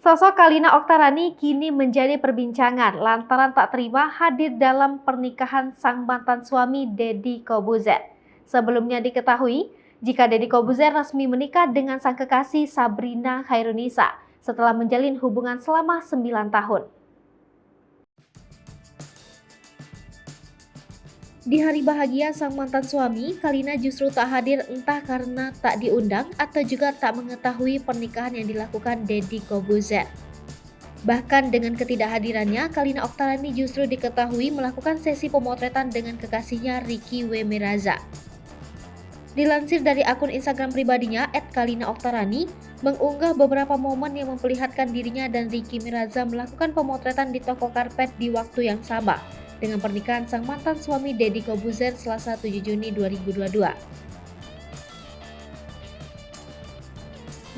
Sosok Kalina Oktarani kini menjadi perbincangan lantaran tak terima hadir dalam pernikahan sang mantan suami Deddy Corbuzier. Sebelumnya diketahui jika Deddy Corbuzier resmi menikah dengan sang kekasih Sabrina Khairunisa setelah menjalin hubungan selama 9 tahun. Di hari bahagia sang mantan suami, Kalina justru tak hadir entah karena tak diundang atau juga tak mengetahui pernikahan yang dilakukan Deddy Corbuzier. Bahkan dengan ketidakhadirannya, Kalina Oktarani justru diketahui melakukan sesi pemotretan dengan kekasihnya Ricky Wemiraza. Dilansir dari akun Instagram pribadinya @kalinaoktarani, mengunggah beberapa momen yang memperlihatkan dirinya dan Ricky Wemiraza melakukan pemotretan di toko karpet di waktu yang sama dengan pernikahan sang mantan suami Deddy Corbuzier Selasa 7 Juni 2022.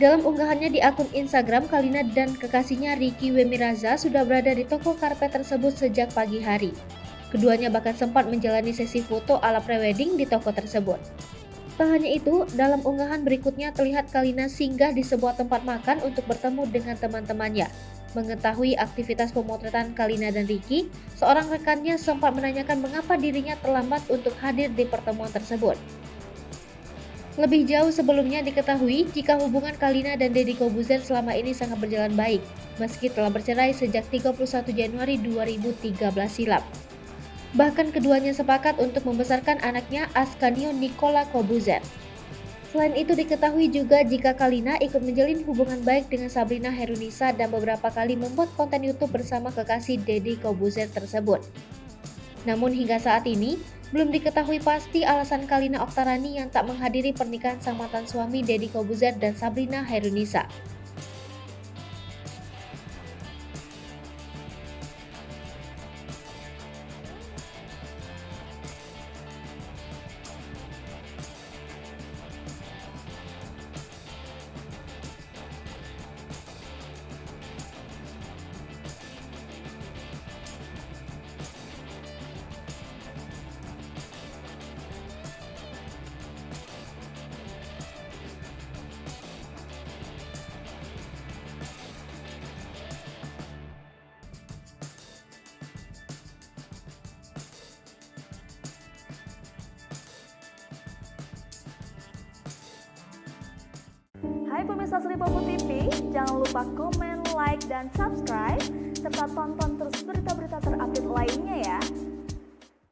Dalam unggahannya di akun Instagram, Kalina dan kekasihnya Ricky Wemiraza sudah berada di toko karpet tersebut sejak pagi hari. Keduanya bahkan sempat menjalani sesi foto ala prewedding di toko tersebut. Tak hanya itu, dalam unggahan berikutnya terlihat Kalina singgah di sebuah tempat makan untuk bertemu dengan teman-temannya. Mengetahui aktivitas pemotretan Kalina dan Ricky, seorang rekannya sempat menanyakan mengapa dirinya terlambat untuk hadir di pertemuan tersebut. Lebih jauh sebelumnya diketahui jika hubungan Kalina dan Deddy Corbuzier selama ini sangat berjalan baik, meski telah bercerai sejak 31 Januari 2013 silam. Bahkan keduanya sepakat untuk membesarkan anaknya Ascanio Nicola Corbuzier. Selain itu diketahui juga jika Kalina ikut menjalin hubungan baik dengan Sabrina Khairunisa dan beberapa kali membuat konten YouTube bersama kekasih Deddy Corbuzier tersebut. Namun hingga saat ini, belum diketahui pasti alasan Kalina Oktarani yang tak menghadiri pernikahan sang mantan suami Deddy Corbuzier dan Sabrina Khairunisa. Hai pemirsa Sri Popo TV, jangan lupa komen, like, dan subscribe, serta tonton terus berita-berita terupdate lainnya.